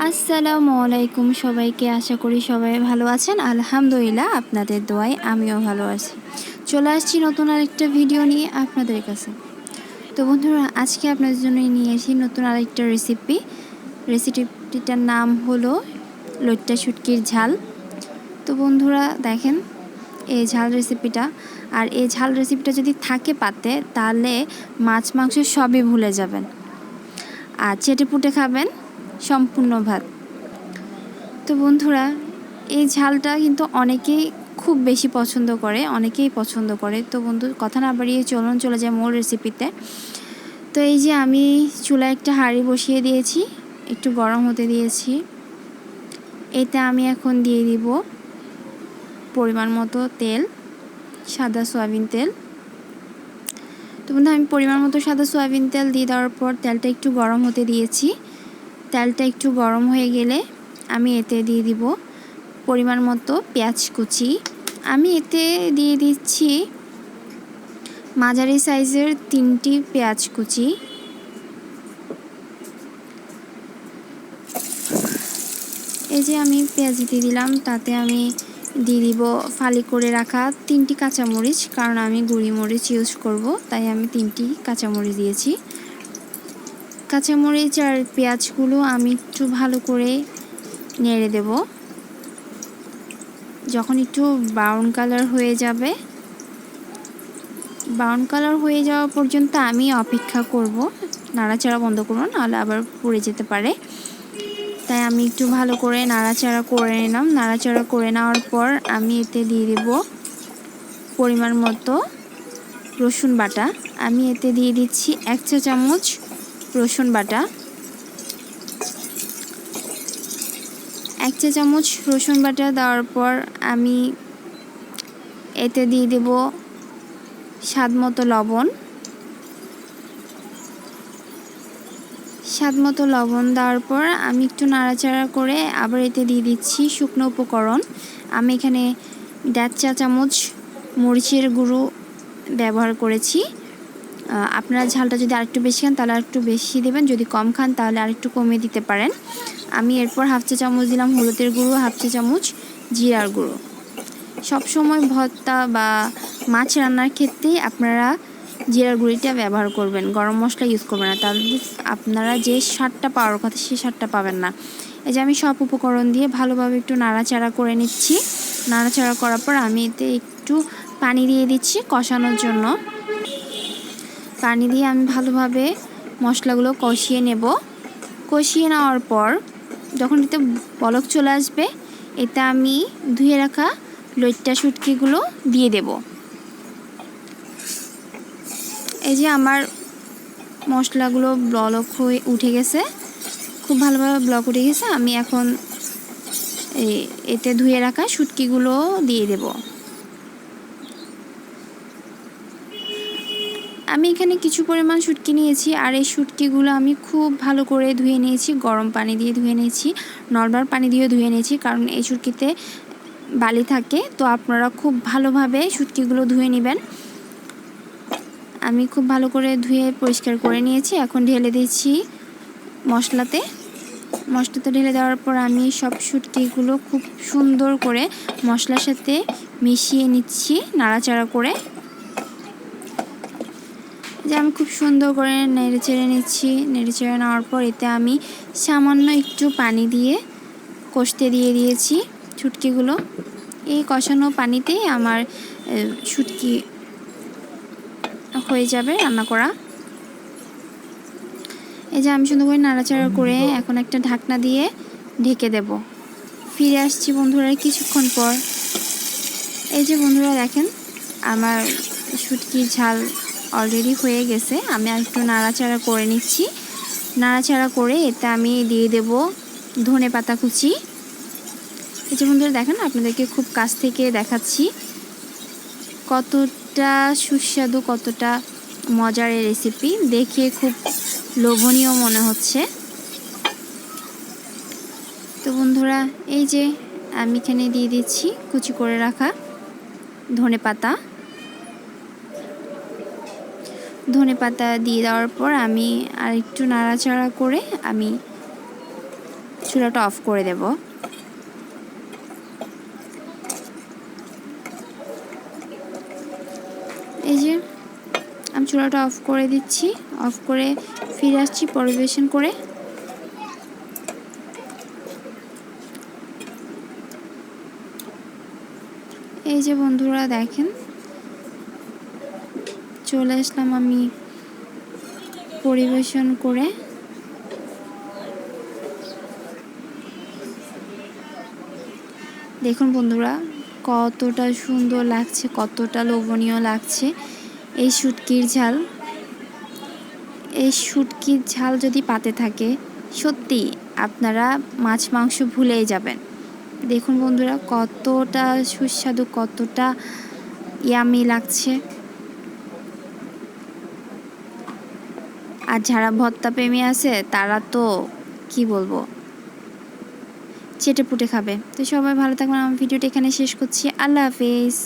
আসসালামু আলাইকুম সবাইকে। আশা করি সবাই ভালো আছেন। আলহামদুলিল্লাহ আপনাদের দোয়ায় আমিও ভালো আছি। চলে আসছি নতুন আরেকটা ভিডিও নিয়ে আপনাদের কাছে। তো বন্ধুরা, আজকে আপনাদের জন্য নিয়ে আসি নতুন আরেকটা রেসিপিটার নাম হলো লইট্টা শুটকির ঝাল। তো বন্ধুরা দেখেন এই ঝাল রেসিপিটা, আর এই ঝাল রেসিপিটা যদি থাকে পাতে তাহলে মাছ মাংস সবই ভুলে যাবেন আর চেটেপুটে খাবেন সম্পূর্ণ ভাত। তো বন্ধুরা, এই ঝালটা কিন্তু অনেকেই খুব বেশি পছন্দ করে। তো বন্ধু, কথা না বাড়িয়ে চলে যায় মূল রেসিপিতে। তো এই যে আমি চুলায় একটা হাঁড়ি বসিয়ে দিয়েছি, একটু গরম হতে দিয়েছি। এতে আমি এখন দিয়ে দিব পরিমাণ মতো তেল, সাদা সয়াবিন তেল। তো বন্ধু, আমি পরিমাণ মতো সাদা সয়াবিন তেল দিয়ে দেওয়ার পর তেলটা একটু গরম হতে দিয়েছি। তেলটা একটু গরম হয়ে গেলে আমি এতে দিয়ে দিব পরিমাণ মতো পেঁয়াজ কুচি। আমি এতে দিয়ে দিচ্ছি মাঝারি সাইজের 3টি পেঁয়াজ কুচি। এই যে আমি পেঁয়াজ দিয়ে দিলাম, তাতে আমি দিয়ে দিব ফালি করে রাখা 3টি কাঁচামরিচ, কারণ আমি গুঁড়ি মরিচ ইউজ করব, তাই আমি 3টি কাঁচামরিচ দিয়েছি। কাঁচামরিচ আর পেঁয়াজগুলো আমি একটু ভালো করে নেড়ে দেব। যখন একটু ব্রাউন কালার হয়ে যাওয়া পর্যন্ত আমি অপেক্ষা করব। নাড়াচাড়া বন্ধ করব, নাহলে আবার পুড়ে যেতে পারে। তাই আমি একটু ভালো করে নাড়াচাড়া করে নিলাম। নাড়াচাড়া করে নেওয়ার পর আমি এতে দিয়ে দেব পরিমাণ মতো রসুন বাটা। আমি এতে দিয়ে দিচ্ছি 1 চা চামচ রসুন বাটা। 1 চা চামচ রসুন বাটা দেওয়ার পর আমি এতে দিয়ে দেব স্বাদ মতো লবণ। দেওয়ার পর আমি একটু নাড়াচাড়া করে আবার এতে দিয়ে দিচ্ছি শুকনো উপকরণ। আমি এখানে 1.5 চা চামচ মরিচের গুঁড়ো ব্যবহার করেছি। আপনারা ঝালটা যদি আরেকটু বেশি খান তাহলে আরেকটু বেশি দেবেন, যদি কম খান তাহলে আরেকটু কমিয়ে দিতে পারেন। আমি এরপর 1/2 চা চামচ দিলাম হলুদের গুঁড়ো, 1/2 চা চামচ জিরার গুঁড়ো। সবসময় ভর্তা বা মাছ রান্নার ক্ষেত্রেই আপনারা জিরার গুঁড়িটা ব্যবহার করবেন, গরম মশলা ইউজ করবেন না, তাহলে আপনারা যে স্বাদটা পাওয়ার কথা সেই স্বাদটা পাবেন না। এই যে আমি সব উপকরণ দিয়ে ভালোভাবে একটু নাড়াচাড়া করে নিচ্ছি। নাড়াচাড়া করার পর আমি এতে একটু পানি দিয়ে দিচ্ছি কষানোর জন্য। পানি দিয়ে আমি ভালোভাবে মশলাগুলো কষিয়ে নেব। কষিয়ে নেওয়ার পর যখন এতে বলক চলে আসবে, এতে আমি ধুয়ে রাখা লইট্টা শুটকিগুলো দিয়ে দেব। এই যে আমার মশলাগুলো ব্লক হয়ে উঠে গেছে, খুব ভালোভাবে ব্লক উঠে গেছে। আমি এখন এতে ধুয়ে রাখা শুটকিগুলো দিয়ে দেব। আমি এখানে কিছু পরিমাণ শুটকি নিয়েছি, আর এই শুটকিগুলো আমি খুব ভালো করে ধুয়ে নিয়েছি। গরম পানি দিয়ে ধুয়ে নিয়েছি, নর্মাল পানি দিয়ে ধুয়ে নিয়েছি, কারণ এই শুটকিতে বালি থাকে। তো আপনারা খুব ভালোভাবে শুটকিগুলো ধুয়ে নেবেন। আমি খুব ভালো করে ধুয়ে পরিষ্কার করে নিয়েছি। এখন ঢেলে দিচ্ছি মশলাতে ঢেলে দেওয়ার পর আমি সব শুটকিগুলো খুব সুন্দর করে মশলার সাথে মিশিয়ে নিচ্ছি নাড়াচাড়া করে। যে আমি খুব সুন্দর করে নেড়ে চেড়ে নিচ্ছি। নেড়ে চেড়ে নেওয়ার পর এতে আমি সামান্য একটু পানি দিয়ে কষতে দিয়ে দিয়েছি শুটকিগুলো। এই কষানো পানিতেই আমার শুটকি হয়ে যাবে রান্না করা। এই যে আমি সুন্দর করে নাড়াচাড়া করে এখন একটা ঢাকনা দিয়ে ঢেকে দেব। ফিরে আসছি বন্ধুরা কিছুক্ষণ পর। এই যে বন্ধুরা দেখেন, আমার শুটকির ঝাল অলরেডি হয়ে গেছে। আমি আর একটু নাড়াচাড়া করে নিচ্ছি। নাড়াচাড়া করে এতে আমি দিয়ে দেব ধনেপাতা কুচি। এই যে বন্ধুরা দেখেন, আপনাদেরকে খুব কাছ থেকে দেখাচ্ছি কতটা সুস্বাদু, কতটা মজার এই রেসিপি। দেখে খুব লোভনীয় মনে হচ্ছে। তো বন্ধুরা, এই যে আমি এখানে দিয়ে দিচ্ছি কুচি করে রাখা ধনেপাতা দিয়ে দেওয়ার পর আমি আর একটু নাড়াচাড়া করে আমি চুলাটা অফ করে দেব। এই যে আমি চুলাটা অফ করে দিচ্ছি, অফ করে ফিরে আসছি পরিবেশন করে। এই যে বন্ধুরা দেখেন চলে আসলাম আমি পরিবেশন করে। দেখুন বন্ধুরা কতটা সুন্দর লাগছে, কতটা লোভনীয় লাগছে এই শুটকির ঝাল। এই শুটকির ঝাল যদি পাতে থাকে সত্যি আপনারা মাছ মাংস ভুলেই যাবেন। দেখুন বন্ধুরা কতটা সুস্বাদু, কতটা ইয়ামি লাগছে। আর যারা ভর্তা প্রেমী আছে তারা তো কি বলবো, চেটে পুটে খাবে। তো সবাই ভালো থাকবেন। আমার ভিডিওটা এখানে শেষ করছি। আল্লাহ হাফেজ।